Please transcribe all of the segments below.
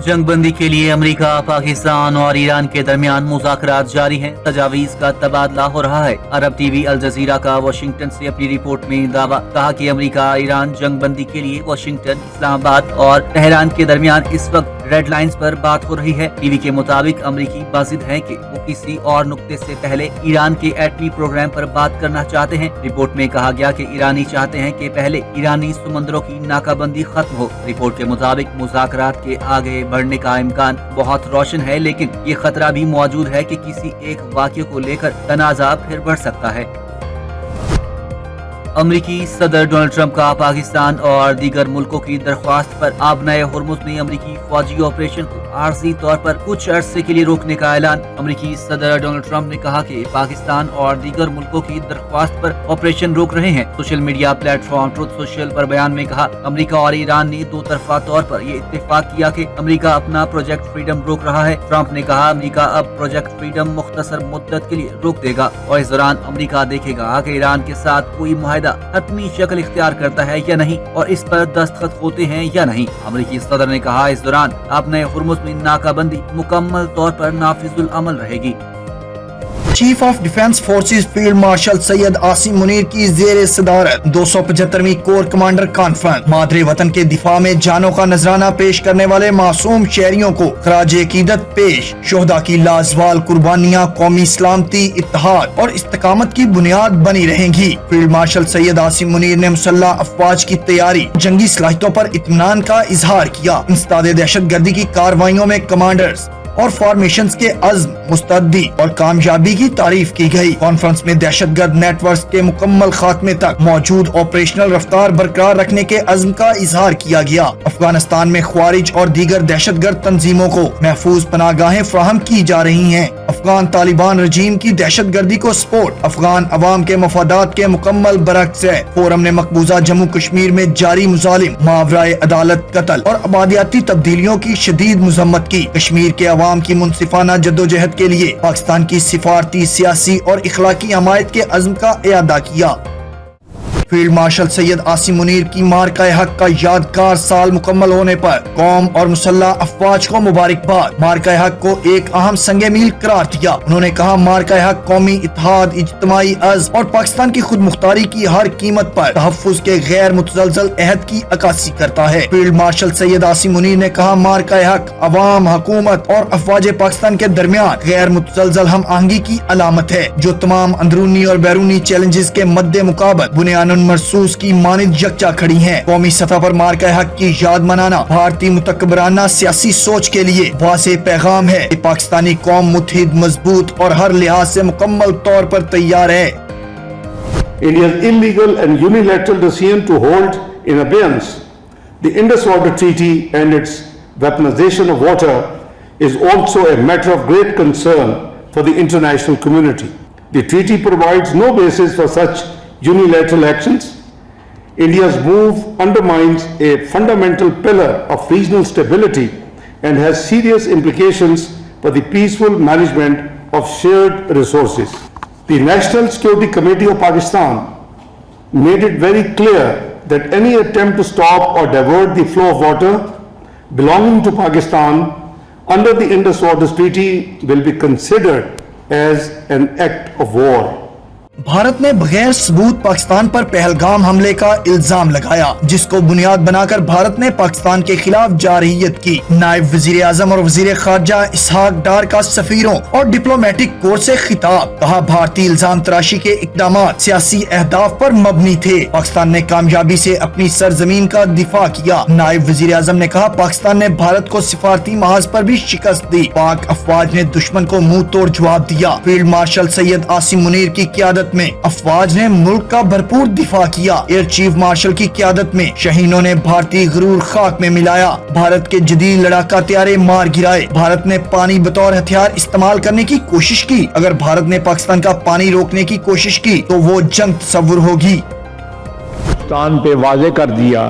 जंग बंदी के लिए अमेरिका, पाकिस्तान और ईरान के दरमियान मुज़ाकरात जारी हैं। तजावीज़ का तबादला हो रहा है। अरब टीवी अल जज़ीरा का वाशिंगटन से अपनी रिपोर्ट में दावा कहा कि अमेरिका ईरान जंग बंदी के लिए वाशिंगटन, इस्लामाबाद और तेहरान के दरमियान इस वक्त रेड लाइंस पर बात हो रही है। टीवी के मुताबिक अमरीकी बाजिद है कि वो किसी और नुक्ते से पहले ईरान के एटमी प्रोग्राम पर बात करना चाहते हैं। रिपोर्ट में कहा गया कि ईरानी चाहते हैं कि पहले ईरानी समंदरों की नाकाबंदी खत्म हो। रिपोर्ट के मुताबिक मुज़ाकरात के आगे बढ़ने का इम्कान बहुत रोशन है, लेकिन ये खतरा भी मौजूद है कि किसी एक वाक़ये को लेकर तनाज़ा फिर बढ़ सकता है। अमरीकी सदर डोनाल्ड ट्रंप का पाकिस्तान और दीगर मुल्कों की दरख्वास्त पर आबनाए हुर्मुज़ में अमरीकी फौजी ऑपरेशन को आर्जी तौर पर कुछ अरसे के लिए रोकने का ऐलान। अमरीकी सदर डोनाल्ड ट्रंप ने कहा कि पाकिस्तान और दीगर मुल्कों की दरख्वास्त पर ऑपरेशन रोक रहे हैं। Social media platform truth social पर बयान में कहा, अमरीका और ईरान ने दो तरफा तौर पर ये इत्तेफाक किया कि अमरीका अपना प्रोजेक्ट फ्रीडम रोक रहा है। ट्रंप ने कहा, अमरीका अब प्रोजेक्ट फ्रीडम मुख्तसर मुद्दत के लिए रोक देगा और इस दौरान अमरीका देखेगा कि ईरान के साथ कोई मुआहदा हतमी शक्ल इख्तियार करता है या नहीं और इस पर दस्तखत होते हैं या नहीं। अमरीकी सदर ने कहा, इस दौरान अपने हुर्मुज़ में नाकाबंदी मुकम्मल तौर पर नाफिजुल अमल रहेगी। Chief of defence forces field marshal Syed Asim Munir की जेर सदारत 275वीं कोर कमांडर कॉन्फ्रेंस मादरे वतन के दिफा में जानों का नजराना पेश करने वाले मासूम शहरियों को खराज अकीदत पेश। शोहदा की लाजवाल कुर्बानियां कौमी सलामती, इत्तेहाद और इस्तेकामत की बुनियाद बनी रहेंगी। फील्ड मार्शल सैयद आसिम मुनीर ने मुसल्लह अफवाज की तैयारी, जंगी सलाहियतों पर इत्मीनान का इजहार किया। इंसदाद दहशत गर्दी की कार्रवाइयों में कमांडर्स और फॉर्मेशंस के अज़्म, मुस्तैदी और कामयाबी की तारीफ की गई। कॉन्फ्रेंस में दहशतगर्द नेटवर्क के मुकम्मल खात्मे तक मौजूद ऑपरेशनल रफ्तार बरकरार रखने के अज़्म का इजहार किया गया। अफगानिस्तान में ख्वारिज और दीगर दहशतगर्द तंजीमों को महफूज पनागाहें फराहम की जा रही हैं। अफगान तालिबान रजीम की दहशत गर्दी को सपोर्ट अफगान अवाम के मफादात के मुकम्मल बरक्स है। फोरम ने मकबूजा जम्मू कश्मीर में जारी मुजालिम, मावराए अदालत, कत्ल और आबादियाती तब्दीलियों की शदीद मुजम्मत की। कश्मीर के अवाम की मुनसिफाना जद्दोजहद के लिए पाकिस्तान की सिफारती, सियासी और इखलाकी हमायत के अज़्म का इयादा किया। फील्ड मार्शल सैयद आसिम मुनीर की मार्का हक का यादगार साल मुकम्मल होने पर कौम और मुसल्लह अफवाज को मुबारकबाद। मार्का हक को एक अहम संगे मील करार दिया। उन्होंने कहा, मार्का हक कौमी इत्तेहाद, इज्तिमाई अज़्म और पाकिस्तान की खुद मुख्तारी की हर कीमत पर तहफ़्फ़ुज़ के गैर मुतज़लज़ल अहद की अक्कासी करता है। फील्ड मार्शल सैयद आसिम मुनीर ने कहा, मार्का हक अवाम, हुकूमत और अफवाज पाकिस्तान के दरमियान गैर मुतज़लज़ल हम आहंगी की अलामत है, जो तमाम अंदरूनी और बैरूनी चैलेंजेस के मद्दे मुकाबल बुनियाद मरसूस की मानिद यकजा खड़ी हैं। कौमी सतह पर मार्का हक की याद मनाना भारतीय मुतकब्बराना सियासी सोच के लिए वाज़ेह पैगाम है। पाकिस्तानी कौम मुत्तहिद, मजबूत और हर लिहाज से मुकम्मल तौर पर तैयार है। India's illegal and unilateral decision to hold in abeyance the Indus Water Treaty and its weaponization of water is also a matter of great concern for the international community. The treaty provides no basis for such unilateral actions. India's move undermines a fundamental pillar of regional stability and has serious implications for the peaceful management of shared resources. The National Security Committee of Pakistan made it very clear that any attempt to stop or divert the flow of water belonging to Pakistan under the Indus Water Treaty will be considered as an act of war. Bharat ने बगैर सबूत पाकिस्तान पर पहलगाम हमले का इल्जाम लगाया, जिसको बुनियाद बनाकर भारत ने पाकिस्तान के खिलाफ जारहियत की। नायब वजीर आजम और वजीर खारजा इसहाक डार का सफीरों और डिप्लोमेटिक कोर से खिताब, कहा, भारतीय इल्जाम तराशी के इकदामात सियासी अहदाफ पर मबनी थे। पाकिस्तान ने कामयाबी से अपनी सरजमीन का दिफा किया। नायब वजीर आजम ने कहा, पाकिस्तान ने भारत को सिफारती महाज पर भी शिकस्त दी। पाक अफवाज ने दुश्मन को मुंह तोड़ जवाब दिया। फील्ड मार्शल सैयद आसिम मुनीर की क़यादत में अफवाज ने मुल्क का भरपूर दिफा किया। एयर चीफ मार्शल की क़यादत में शहीनों ने भारतीय गुरूर खाक में मिलाया। भारत के जदीद लड़ाका तैयारे मार गिराए। भारत ने पानी बतौर हथियार इस्तेमाल करने की कोशिश की। अगर भारत ने पाकिस्तान का पानी रोकने की कोशिश की तो वो जंग तस्वुर होगी। पाकिस्तान पे वाज़े कर दिया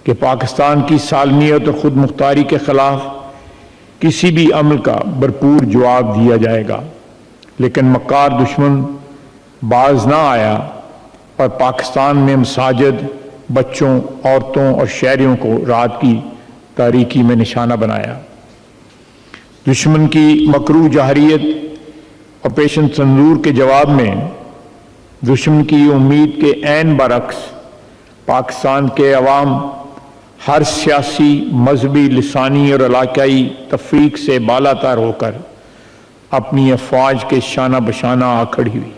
कि पाकिस्तान की सालमियत और खुद मुख्तारी के खिलाफ किसी भी अमल का भरपूर जवाब दिया जाएगा, लेकिन मक्कार दुश्मन बाज ना आया और पाकिस्तान में मसाजिद, बच्चों, औरतों और शहरियों को रात की तारीकी में निशाना बनाया। दुश्मन की मकरू जहरीत ऑपरेशन संदूर के जवाब में दुश्मन की उम्मीद के ऐन बरक्स पाकिस्तान के अवाम हर सियासी, मजहबी, लिसानी और इलाकाई तफरीक से बालातर होकर अपनी अफवाज के शाना बशाना आ खड़ी हुई।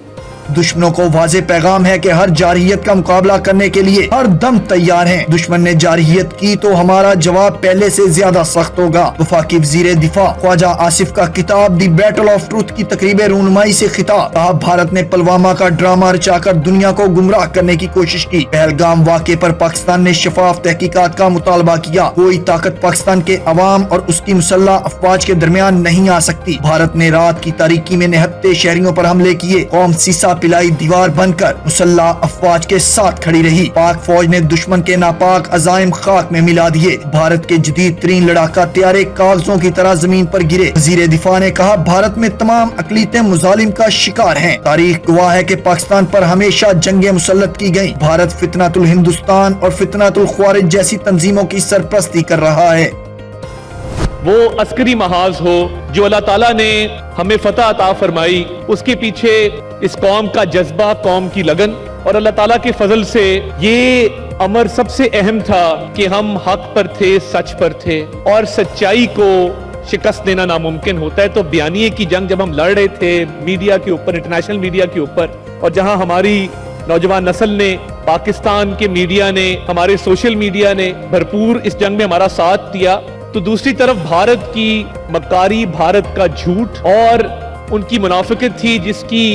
दुश्मनों को वाज़े पैगाम है कि हर जारहियत का मुकाबला करने के लिए हर दम तैयार हैं। दुश्मन ने जारहियत की तो हमारा जवाब पहले से ज्यादा सख्त होगा। वफाकी वज़ीर दिफा ख्वाजा आसिफ का किताब दी बैटल ऑफ ट्रूथ की तकरीब रूनुमाई से खिताब। कहा, भारत ने पुलवामा का ड्रामा रचाकर दुनिया को गुमराह करने की कोशिश की। पहलगाम वाक़े पर पाकिस्तान ने शफाफ तहकीकात का मुतालबा किया। कोई ताकत पाकिस्तान के अवाम और उसकी मुसल्लह अफवाज के दरमियान नहीं आ सकती। भारत ने रात की तारीकी में निहत्ते शहरियों पर हमले किए। कौम सीसा पिलाई दीवार बनकर मुसल्लह अफवाज के साथ खड़ी रही। पाक फौज ने दुश्मन के नापाक अजाइम खाक में मिला दिए। भारत के जदीद तरीन लड़ाका तैयारे कागजों की तरह जमीन पर गिरे। वजीर दिफा ने कहा, भारत में तमाम अकलीतें मुजालिम का शिकार हैं। तारीख गवाह है कि पाकिस्तान पर हमेशा जंगें मुसल्लत की गयी। भारत फितनातुल हिंदुस्तान और फितनातुल ख्वारिज जैसी तंजीमों की सरपरस्ती कर रहा है। वो अस्करी महाज हो जो अल्लाह ताला ने हमें फतह अता फरमाई, उसके पीछे इस कौम का जज्बा, कौम की लगन, और अल्लाह ताला के फजल से ये अमर सबसे अहम था कि हम हक पर थे, सच पर थे, और सच्चाई को शिकस्त देना नामुमकिन होता है। तो बयानिए की जंग जब हम लड़ रहे थे मीडिया के ऊपर, इंटरनेशनल मीडिया के ऊपर, और जहां हमारी नौजवान नस्ल ने, पाकिस्तान के मीडिया ने, हमारे सोशल मीडिया ने भरपूर इस जंग में हमारा साथ दिया, तो दूसरी तरफ भारत की मक्कारी, भारत का झूठ और उनकी मुनाफिकत थी जिसकी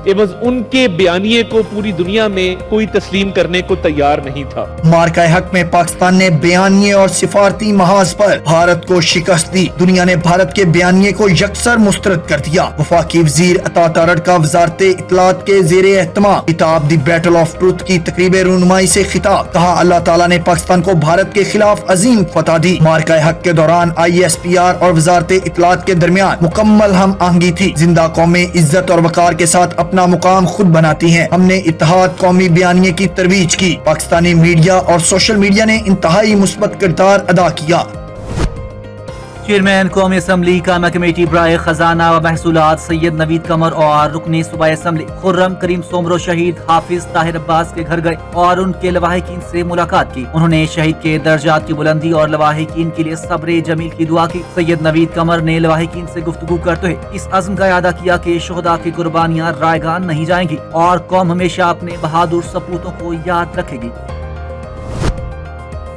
एवज उनके बयानिए को पूरी दुनिया में कोई तस्लीम करने को तैयार नहीं था। मार्का हक में पाकिस्तान ने बयानिए और सिफारती महाज पर भारत को शिकस्त दी। दुनिया ने भारत के बयानिए को यकसर मुस्तरद कर दिया। वफाकी वजीर अता तारड़ का वजारत इत्तलात के ज़ेरे एहतमाम किताब दी बैटल ऑफ ट्रूथ की तकरीब रूनुमाई से खिताब। कहा, अल्लाह ताला ने पाकिस्तान को भारत के खिलाफ अजीम फतह दी। मार्का हक के दौरान ISPR और वजारत इत्तलात के दरमियान मुकम्मल हम आहंगी थी। जिंदा कौमें इज्जत और वकार के साथ अपना मुकाम खुद बनाती हैं। हमने इत्तेहाद कौमी बयानिए की तरवीज की। पाकिस्तानी मीडिया और सोशल मीडिया ने इंतहाई मुस्बत किरदार अदा किया। चेयरमैन कौमी असम्बली कामा कमेटी बराए खजाना व महसूलात सैयद नवीद कमर और रुकनी सूबाई असम्बली खुर्रम करीम सोमरो शहीद हाफिज ताहिर अब्बास के घर गए और उनके लवाहिकीन से मुलाकात की। उन्होंने शहीद के दर्जात की बुलंदी और लवाहिकीन के लिए सब्र जमील की दुआ की। सैयद नवीद कमर ने लवाहिकीन से गुफ्तगू करते हुए इस अज़्म का इरादा किया कि शुहदा की कुर्बानियां रायगान नहीं जाएंगी और कौम हमेशा अपने बहादुर सपूतों को याद रखेगी।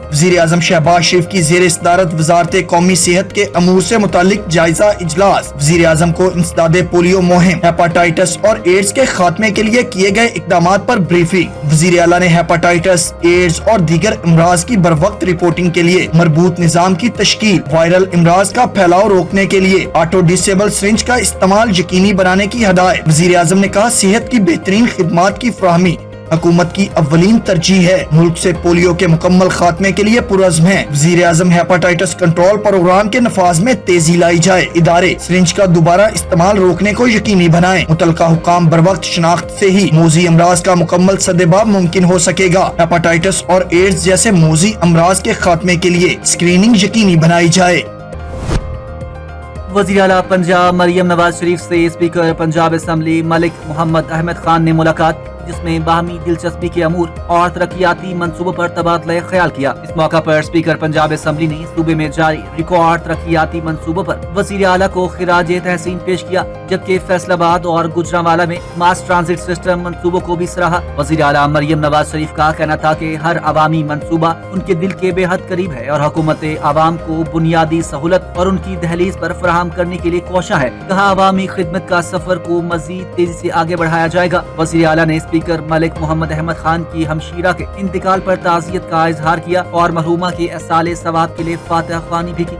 वज़ीर आज़म शहबाज शरीफ की ज़ेर सदारत वज़ारत कौमी सेहत के अमूर से मुतालिक जायजा इजलास। वज़ीर आज़म को इंसदादे पोलियो मुहिम, हेपाटाइटिस और एड्स के खात्मे के लिए किए गए इकदामात पर ब्रीफिंग। वज़ीर आला ने हेपाटाइटिस, एड्स और दीगर इमराज की बरवक्त रिपोर्टिंग के लिए मरबूत निज़ाम की तश्कील, वायरल इमराज का फैलाव रोकने के लिए ऑटो डिसेबल सिरिंज का इस्तेमाल यकीनी बनाने की हदायत। वज़ीर आज़म ने कहा, सेहत की बेहतरीन खिदमात की फराहमी हुकूमत की अव्वलीन तरजीह है। मुल्क से पोलियो के मुकम्मल खात्मे के लिए पुरज़्म है। वज़ीर आज़म हेपाटाइटिस कंट्रोल प्रोग्राम के नफाज में तेजी लाई जाए। इदारे सिरिंज का दोबारा इस्तेमाल रोकने को यकीनी बनाएं। मुतलका हुकाम बरवक्त शनाख्त से ही मोजी अमराज का मुकम्मल सदेबाब मुमकिन हो सकेगा। हेपाटाइटिस और एड्स जैसे मोजी अमराज के खात्मे के लिए स्क्रीनिंग यकीनी बनाई जाए। वज़ीर आला पंजाब मरियम नवाज शरीफ से स्पीकर पंजाब असम्बली मलिक मोहम्मद अहमद खान ने मुलाकात, जिसमें बाहमी दिलचस्पी के अमूर और तरक्याती मंसूबों पर तबादला ख्याल किया। इस मौका पर स्पीकर पंजाब असम्बली ने सूबे में जारी रिकॉर्ड तरक्याती मंसूबों पर वज़ीर आला को खिराज तहसीन पेश किया, जबकि फैसलाबाद और गुजरांवाला में मास ट्रांजिट सिस्टम मंसूबों को भी सराहा। वज़ीर आला मरियम नवाज शरीफ का कहना था कि हर अवामी मंसूबा उनके दिल के बेहद करीब है और हुकूमत आवाम को बुनियादी सहूलत और उनकी दहलीज पर फराहम करने के लिए कोशा है। कहा, अवामी खिदमत का सफर को मजीद तेजी से आगे बढ़ाया जाएगा। वज़ीर आला ने स्पीकर मलिक मोहम्मद अहमद खान की हमशीरा के इंतकाल पर ताज़ियत का इजहार किया और मरहूमा के असाले सवाब के लिए फातिहा ख्वानी भी की।